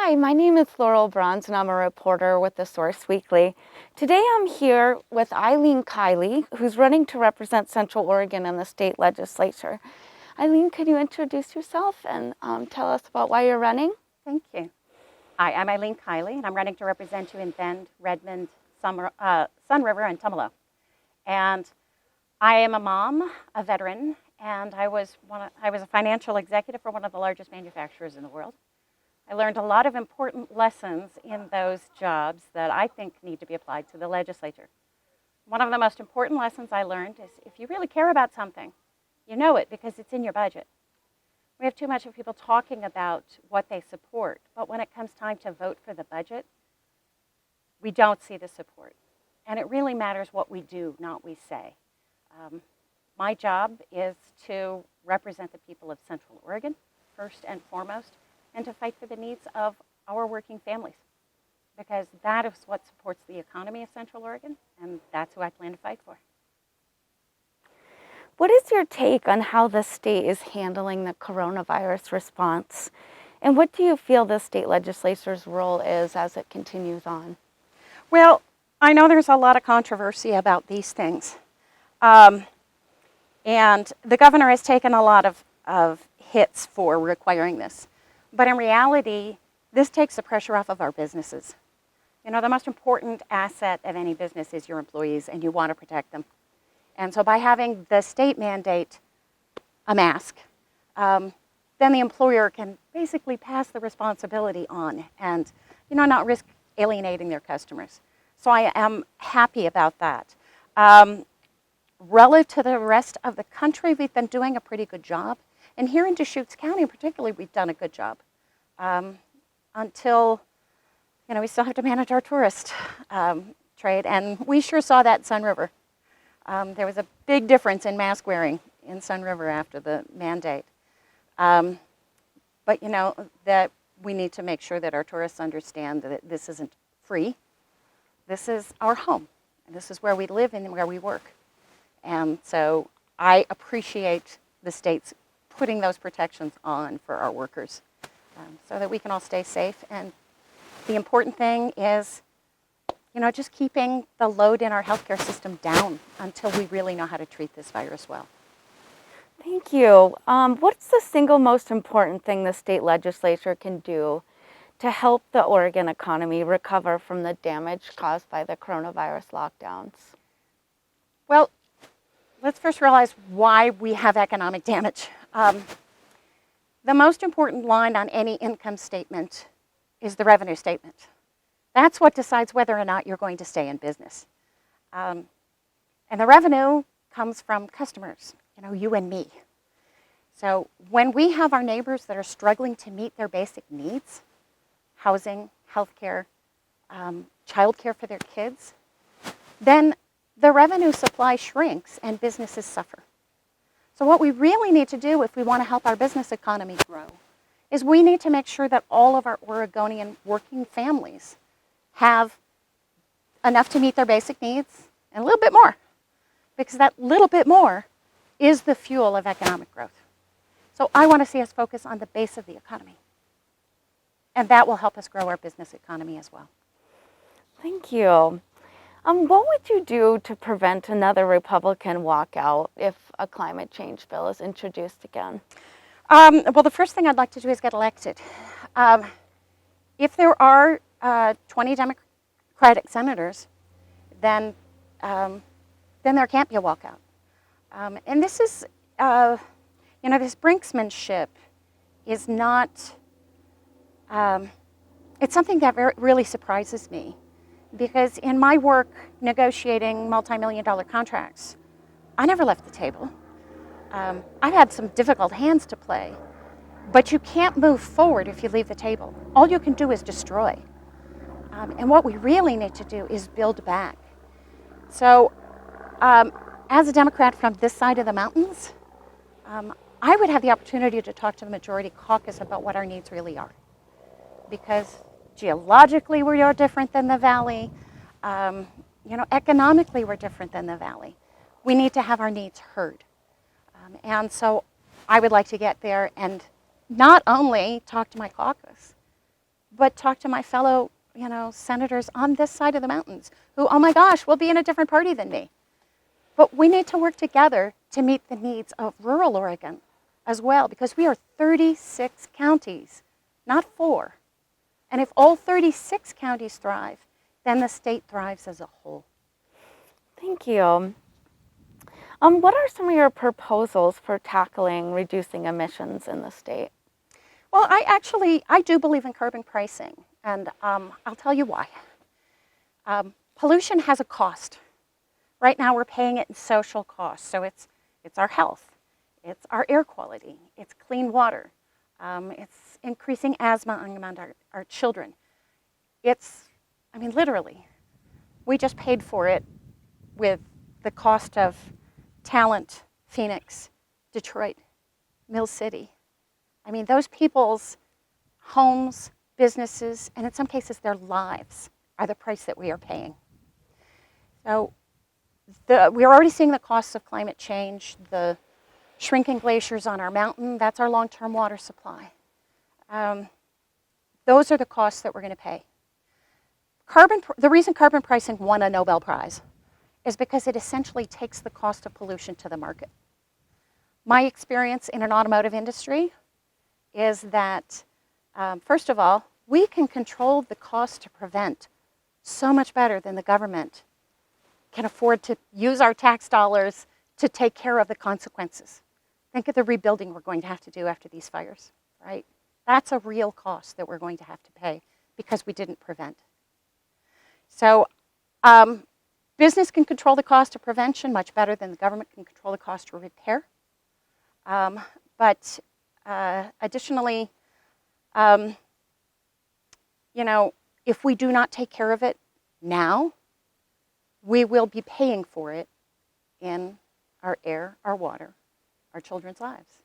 Hi, my name is Laurel Brauns, and I'm a reporter with the Source Weekly. Today I'm here with Eileen Kiely, who's running to represent Central Oregon in the state legislature. Eileen, could you introduce yourself and tell us about why you're running? Thank you. Hi, I'm Eileen Kiely, and I'm running to represent you in Bend, Redmond, Sun River, and Tumalo. And I am a mom, a veteran, and I was a financial executive for one of the largest manufacturers in the world. I learned a lot of important lessons in those jobs that I think need to be applied to the legislature. One of the most important lessons I learned is if you really care about something, you know it because it's in your budget. We have too much of people talking about what they support, but when it comes time to vote for the budget, we don't see the support. And it really matters what we do, not what we say. My job is to represent the people of Central Oregon, first and foremost, and to fight for the needs of our working families, because that is what supports the economy of Central Oregon, and that's who I plan to fight for. What is your take on how the state is handling the coronavirus response? And what do you feel the state legislature's role is as it continues on? Well, I know there's a lot of controversy about these things. And the governor has taken a lot of hits for requiring this. But in reality, this takes the pressure off of our businesses. You know, the most important asset of any business is your employees, and you want to protect them. And so by having the state mandate a mask, then the employer can basically pass the responsibility on and, not risk alienating their customers. So I am happy about that. Relative to the rest of the country, we've been doing a pretty good job. And here in Deschutes County in particular, we've done a good job. Until, we still have to manage our tourist trade. And we sure saw that in Sun River. There was a big difference in mask wearing in Sun River after the mandate. But, that we need to make sure that our tourists understand that this isn't free. This is our home. And this is where we live and where we work. And so I appreciate the state's putting those protections on for our workers so that we can all stay safe. And the important thing is, just keeping the load in our healthcare system down until we really know how to treat this virus well. Thank you. What's the single most important thing the state legislature can do to help the Oregon economy recover from the damage caused by the coronavirus lockdowns? Well, let's first realize why we have economic damage. The most important line on any income statement is the revenue statement. That's what decides whether or not you're going to stay in business. And the revenue comes from customers, you and me. So when we have our neighbors that are struggling to meet their basic needs, housing, healthcare, childcare for their kids, then the revenue supply shrinks and businesses suffer. So what we really need to do if we want to help our business economy grow is we need to make sure that all of our Oregonian working families have enough to meet their basic needs and a little bit more, because that little bit more is the fuel of economic growth. So I want to see us focus on the base of the economy, and that will help us grow our business economy as well. Thank you. What would you do to prevent another Republican walkout if a climate change bill is introduced again? Well, the first thing I'd like to do is get elected. If there are 20 Democratic senators, then there can't be a walkout. And this is, this brinksmanship is not, it's something that really surprises me. Because in my work negotiating multi-million-dollar contracts, I never left the table. I've had some difficult hands to play, but you can't move forward if you leave the table. All you can do is destroy. And what we really need to do is build back. So as a Democrat from this side of the mountains, I would have the opportunity to talk to the majority caucus about what our needs really are. Because geologically, we are different than the valley. Economically, we're different than the valley. We need to have our needs heard. And so I would like to get there and not only talk to my caucus, but talk to my fellow, senators on this side of the mountains who, oh my gosh, will be in a different party than me. But we need to work together to meet the needs of rural Oregon as well, because we are 36 counties, not 4. And if all 36 counties thrive, then the state thrives as a whole. Thank you. What are some of your proposals for tackling reducing emissions in the state? Well, I do believe in carbon pricing, and I'll tell you why. Pollution has a cost. Right now we're paying it in social costs, so it's our health, it's our air quality, it's clean water, it's increasing asthma among our children. Literally, we just paid for it with the cost of Talent, Phoenix, Detroit, Mill City. Those people's homes, businesses, and in some cases their lives are the price that we are paying. So we're already seeing the costs of climate change, the shrinking glaciers on our mountain, that's our long-term water supply. Those are the costs that we're going to pay. The reason carbon pricing won a Nobel Prize is because it essentially takes the cost of pollution to the market. My experience in an automotive industry is that, first of all, we can control the cost to prevent so much better than the government can afford to use our tax dollars to take care of the consequences. Think of the rebuilding we're going to have to do after these fires, right? That's a real cost that we're going to have to pay because we didn't prevent. So business can control the cost of prevention much better than the government can control the cost of repair. But additionally, if we do not take care of it now, we will be paying for it in our air, our water, our children's lives.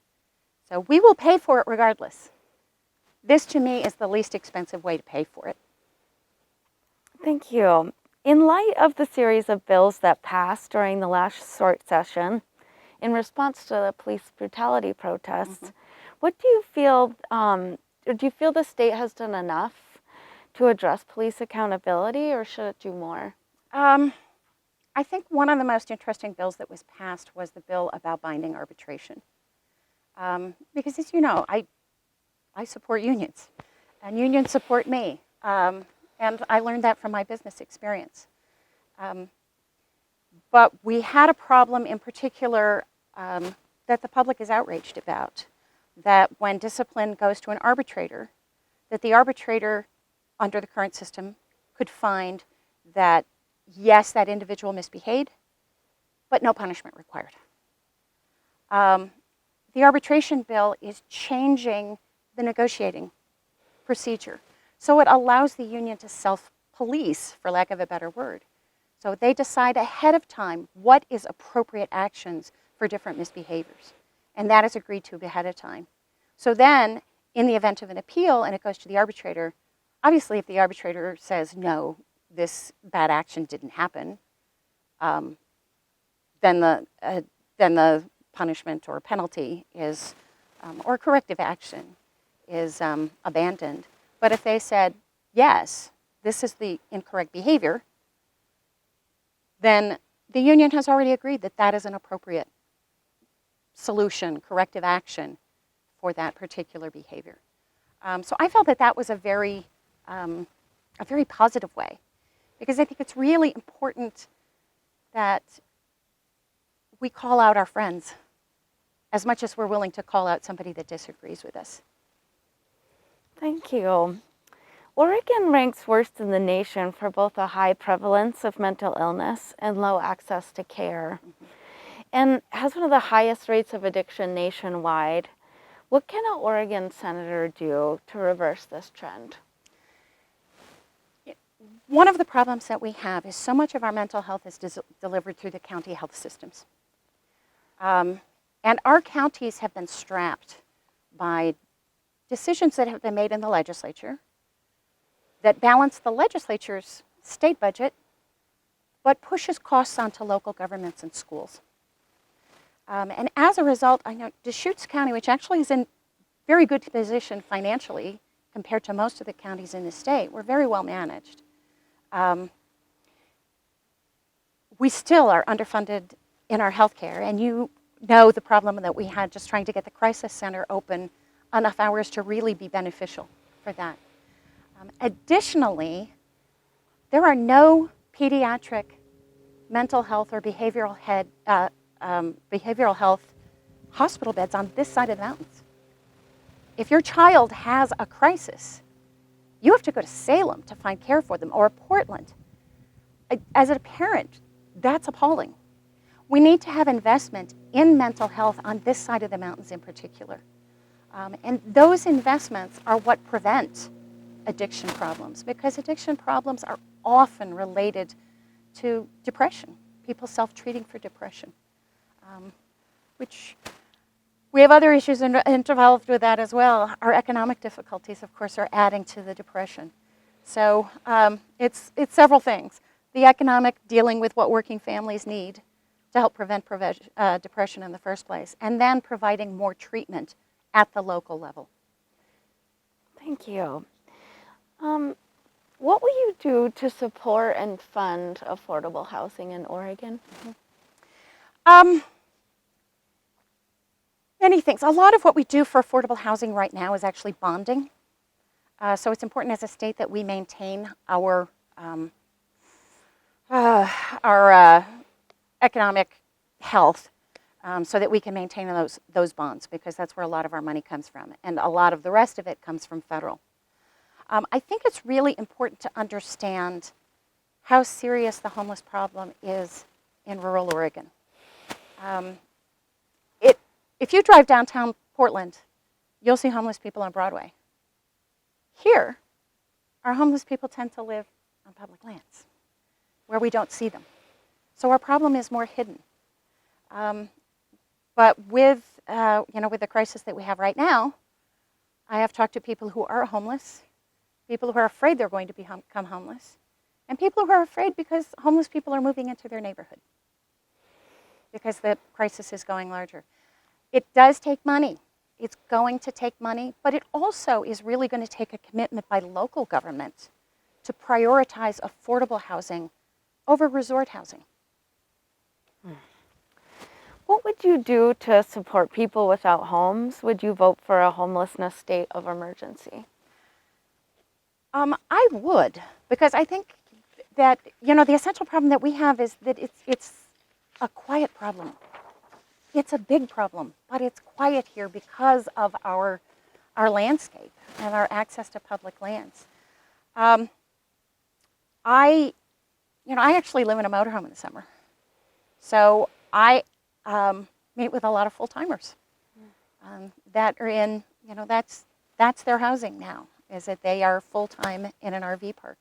So we will pay for it regardless. This, to me, is the least expensive way to pay for it. Thank you. In light of the series of bills that passed during the last short session, in response to the police brutality protests, what do you feel, do you feel the state has done enough to address police accountability, or should it do more? I think one of the most interesting bills that was passed was the bill about binding arbitration. Because as you know, I support unions, and unions support me. And I learned that from my business experience. But we had a problem in particular that the public is outraged about, that when discipline goes to an arbitrator, that the arbitrator, under the current system, could find that, yes, that individual misbehaved, but no punishment required. The arbitration bill is changing the negotiating procedure. So it allows the union to self-police, for lack of a better word. So they decide ahead of time what is appropriate actions for different misbehaviors. And that is agreed to ahead of time. So then, in the event of an appeal and it goes to the arbitrator, obviously if the arbitrator says, no, this bad action didn't happen, then the punishment or penalty is, or corrective action is abandoned. But if they said, yes, this is the incorrect behavior, then the union has already agreed that that is an appropriate solution, corrective action for that particular behavior. So I felt that that was a very positive way, because I think it's really important that we call out our friends as much as we're willing to call out somebody that disagrees with us. Thank you. Oregon ranks worst in the nation for both a high prevalence of mental illness and low access to care, and has one of the highest rates of addiction nationwide. What can an Oregon senator do to reverse this trend? One of the problems that we have is so much of our mental health is delivered through the county health systems. And our counties have been strapped by decisions that have been made in the legislature that balance the legislature's state budget, but pushes costs onto local governments and schools. And as a result, I know Deschutes County, which actually is in very good position financially compared to most of the counties in the state, we're very well managed. We still are underfunded in our healthcare, and you know the problem that we had just trying to get the crisis center open enough hours to really be beneficial for that. Additionally, there are no pediatric mental health or behavioral health hospital beds on this side of the mountains. If your child has a crisis, you have to go to Salem to find care for them, or Portland. As a parent, that's appalling. We need to have investment in mental health on this side of the mountains in particular. And those investments are what prevent addiction problems, because addiction problems are often related to depression, people self-treating for depression, which we have other issues involved with that as well. Our economic difficulties, of course, are adding to the depression. So it's several things. The economic, dealing with what working families need to help prevent depression in the first place, and then providing more treatment at the local level. Thank you. What will you do to support and fund affordable housing in Oregon? Many things. A lot of what we do for affordable housing right now is actually bonding. So it's important as a state that we maintain our economic health so that we can maintain those bonds, because that's where a lot of our money comes from. And a lot of the rest of it comes from federal. I think it's really important to understand how serious the homeless problem is in rural Oregon. If you drive downtown Portland, you'll see homeless people on Broadway. Here, our homeless people tend to live on public lands where we don't see them. So our problem is more hidden. But with the crisis that we have right now, I have talked to people who are homeless, people who are afraid they're going to become homeless, and people who are afraid because homeless people are moving into their neighborhood because the crisis is going larger. It does take money. It's going to take money, but it also is really going to take a commitment by local government to prioritize affordable housing over resort housing. What would you do to support people without homes? Would you vote for a homelessness state of emergency? I would, because I think that, the essential problem that we have is that it's a quiet problem. It's a big problem, but it's quiet here because of our landscape and our access to public lands. I actually live in a motorhome in the summer. So I meet with a lot of full-timers that are in, that's their housing now, is that they are full-time in an RV park.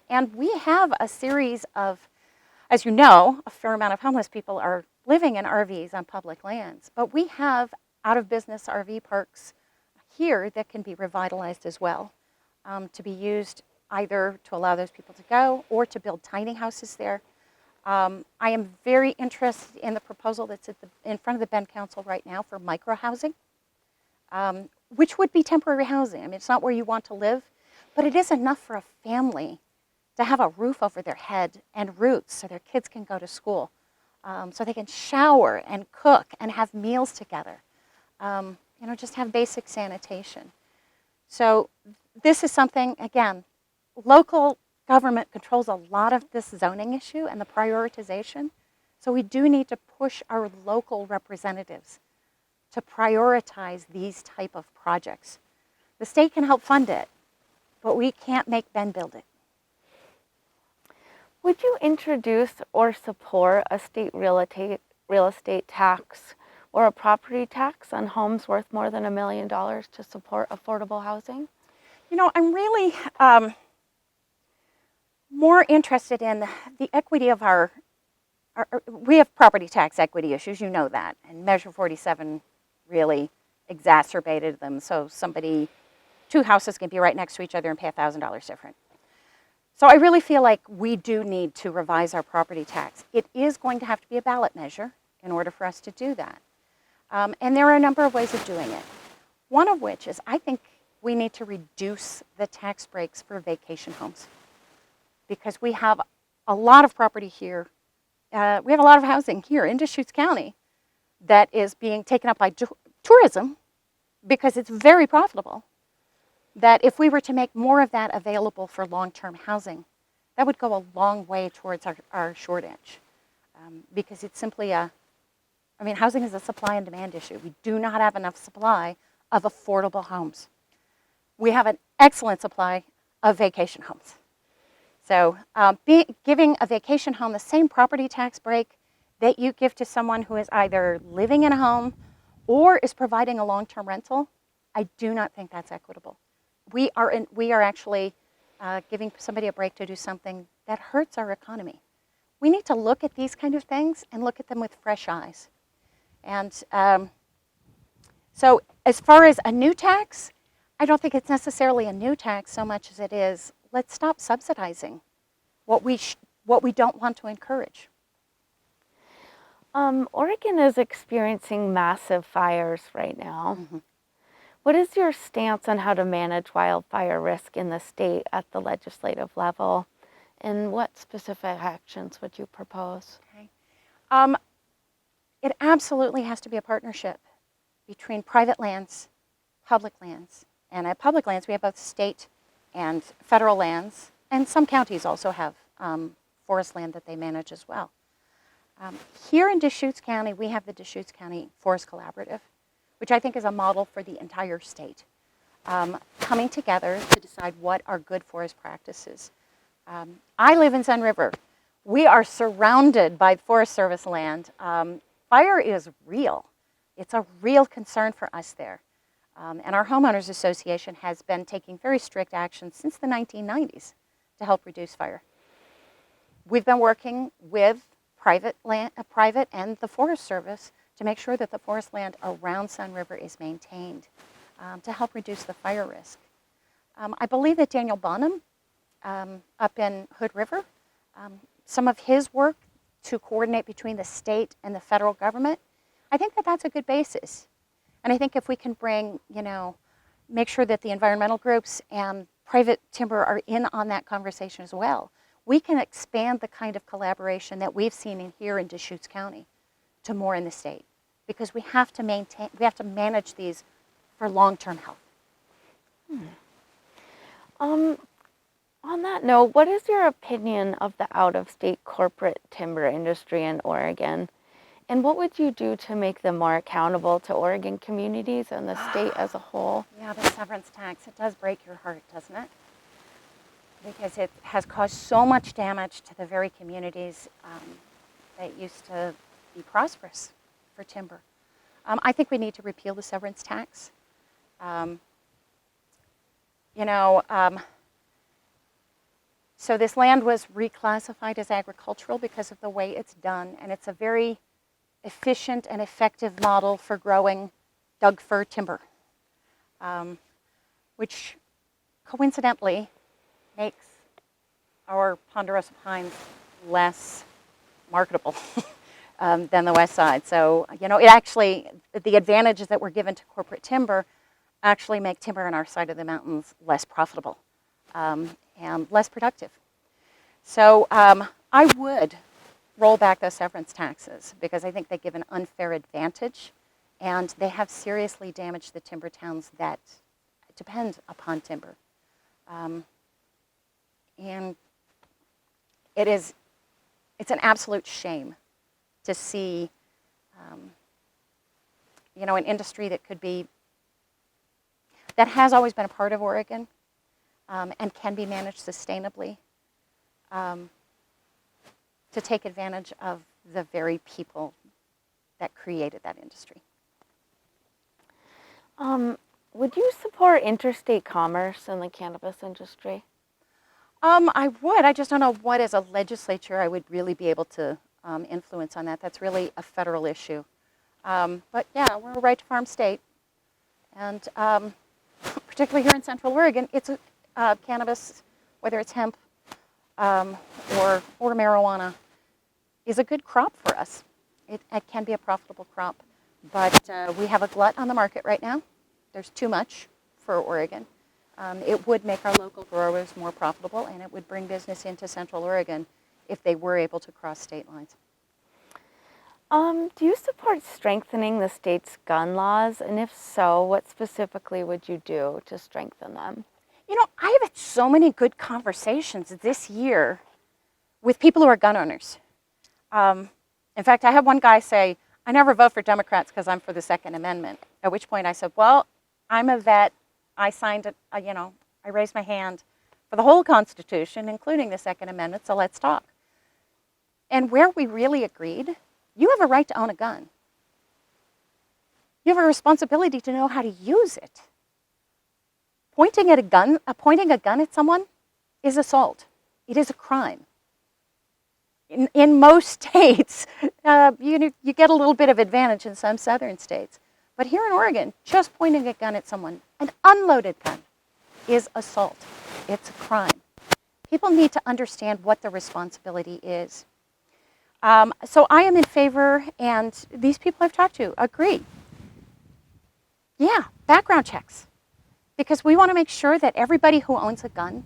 And we have a series of, as you know, a fair amount of homeless people are living in RVs on public lands. But we have out-of-business RV parks here that can be revitalized as well, to be used either to allow those people to go or to build tiny houses there. I am very interested in the proposal that's in front of the Bend Council right now for micro-housing, which would be temporary housing. I mean, it's not where you want to live, but it is enough for a family to have a roof over their head and roots so their kids can go to school, so they can shower and cook and have meals together, just have basic sanitation. So this is something, again, local government controls a lot of this zoning issue and the prioritization. So we do need to push our local representatives to prioritize these type of projects. The state can help fund it, but we can't make Bend build it. Would you introduce or support a state real estate tax or a property tax on homes worth more than $1 million to support affordable housing? I'm really more interested in the equity of we have property tax equity issues, you know that, and Measure 47 really exacerbated them. So two houses can be right next to each other and pay $1,000 different. So I really feel like we do need to revise our property tax. It is going to have to be a ballot measure in order for us to do that. And there are a number of ways of doing it. One of which is, I think we need to reduce the tax breaks for vacation homes, because we have a lot of property here. We have a lot of housing here in Deschutes County that is being taken up by tourism because it's very profitable. That if we were to make more of that available for long-term housing, that would go a long way towards our shortage. Because it's simply housing is a supply and demand issue. We do not have enough supply of affordable homes. We have an excellent supply of vacation homes. So giving a vacation home the same property tax break that you give to someone who is either living in a home or is providing a long-term rental, I do not think that's equitable. We are actually giving somebody a break to do something that hurts our economy. We need to look at these kind of things and look at them with fresh eyes. And so as far as a new tax, I don't think it's necessarily a new tax so much as it is, let's stop subsidizing what we don't want to encourage. Oregon is experiencing massive fires right now. Mm-hmm. What is your stance on how to manage wildfire risk in the state at the legislative level? And what specific actions would you propose? Okay. It absolutely has to be a partnership between private lands, public lands. And at public lands, we have both state and federal lands, and some counties also have forest land that they manage as well. Here in Deschutes County, we have the Deschutes County Forest Collaborative, which I think is a model for the entire state, coming together to decide what are good forest practices. I live in Sun River. We are surrounded by Forest Service land. Fire is real. It's a real concern for us there. And our homeowners association has been taking very strict action since the 1990s to help reduce fire. We've been working with private and the Forest Service to make sure that the forest land around Sun River is maintained to help reduce the fire risk. I believe that Daniel Bonham up in Hood River, some of his work to coordinate between the state and the federal government, I think that that's a good basis. And I think if we can make sure that the environmental groups and private timber are in on that conversation as well, we can expand the kind of collaboration that we've seen here in Deschutes County to more in the state, because we have to manage these for long-term health. On that note, what is your opinion of the out-of-state corporate timber industry in Oregon? And what would you do to make them more accountable to Oregon communities and the state as a whole? Yeah, the severance tax, it does break your heart, doesn't it? Because it has caused so much damage to the very communities that used to be prosperous for timber. I think we need to repeal the severance tax. So this land was reclassified as agricultural because of the way it's done, and it's a very efficient and effective model for growing Doug fir timber, which coincidentally makes our ponderosa pines less marketable than the west side. So, it actually, the advantages that were given to corporate timber actually make timber on our side of the mountains less profitable and less productive. So I would roll back those severance taxes because I think they give an unfair advantage, and they have seriously damaged the timber towns that depend upon timber. And it's an absolute shame to see, an industry that has always been a part of Oregon and can be managed sustainably, to take advantage of the very people that created that industry. Would you support interstate commerce in the cannabis industry? I would. I just don't know what, as a legislature, I would really be able to influence on that. That's really a federal issue. But yeah, we're a right to farm state. And particularly here in Central Oregon, it's cannabis, whether it's hemp or marijuana, is a good crop for us. It can be a profitable crop. But we have a glut on the market right now. There's too much for Oregon. It would make our local growers more profitable, and it would bring business into Central Oregon if they were able to cross state lines. Do you support strengthening the state's gun laws? And if so, what specifically would you do to strengthen them? You know, I have had so many good conversations this year with people who are gun owners. In fact, I had one guy say, I never vote for Democrats because I'm for the Second Amendment. At which point I said, well, I'm a vet. I signed it, I raised my hand for the whole Constitution, including the Second Amendment, so let's talk. And where we really agreed, you have a right to own a gun. You have a responsibility to know how to use it. Pointing a gun at someone is assault. It is a crime. In most states, you get a little bit of advantage in some southern states. But here in Oregon, just pointing a gun at someone, an unloaded gun, is assault. It's a crime. People need to understand what the responsibility is. So I am in favor, and these people I've talked to agree. Yeah, background checks. Because we want to make sure that everybody who owns a gun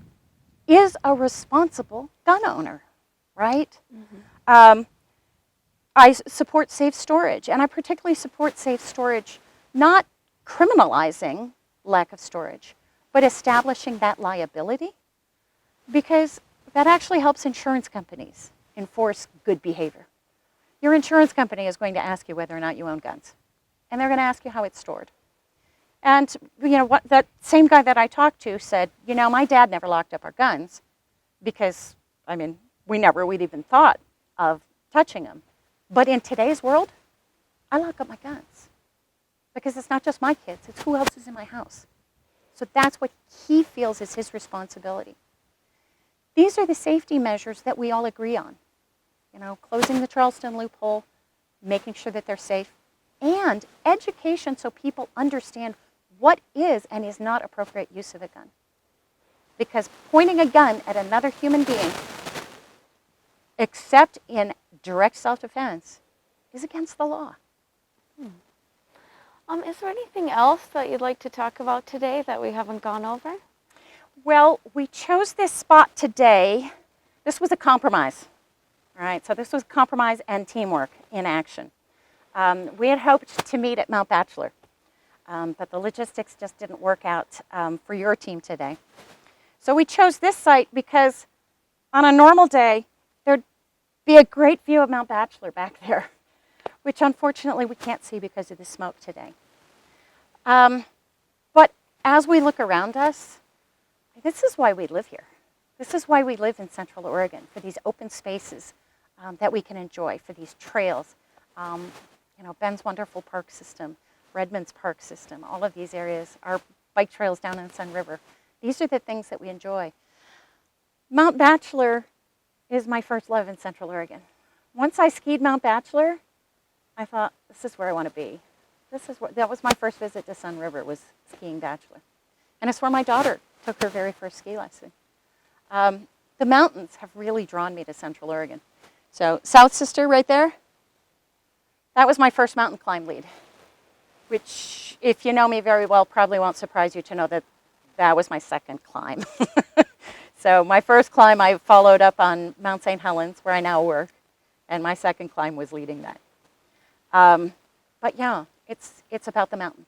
is a responsible gun owner, right? Mm-hmm. I support safe storage, and I particularly support safe storage, not criminalizing lack of storage, but establishing that liability, because that actually helps insurance companies enforce good behavior. Your insurance company is going to ask you whether or not you own guns, and they're going to ask you how it's stored. And that same guy that I talked to said, my dad never locked up our guns because, we'd even thought of touching them. But in today's world, I lock up my guns because it's not just my kids, it's who else is in my house. So that's what he feels is his responsibility. These are the safety measures that we all agree on. Closing the Charleston loophole, making sure that they're safe, and education so people understand what is and is not appropriate use of a gun. Because pointing a gun at another human being, except in direct self-defense, is against the law. Is there anything else that you'd like to talk about today that we haven't gone over? Well, we chose this spot today. This was a compromise. All right, so this was compromise and teamwork in action. We had hoped to meet at Mount Bachelor, but the logistics just didn't work out for your team today. So we chose this site because on a normal day, there'd be a great view of Mount Bachelor back there, which unfortunately we can't see because of the smoke today. But as we look around us, this is why we live here. This is why we live in Central Oregon, for these open spaces that we can enjoy, for these trails. Ben's wonderful park system, Redmond's park system, all of these areas, our bike trails down in Sun River. These are the things that we enjoy. Mount Bachelor is my first love in Central Oregon. Once I skied Mount Bachelor, I thought, this is where I want to be. That was my first visit to Sun River, was skiing Bachelor. And it's where my daughter took her very first ski lesson. The mountains have really drawn me to Central Oregon. So South Sister right there, that was my first mountain climb lead, which, if you know me very well, probably won't surprise you to know that that was my second climb. So my first climb, I followed up on Mount St. Helens, where I now work, and my second climb was leading that. But yeah, it's about the mountains.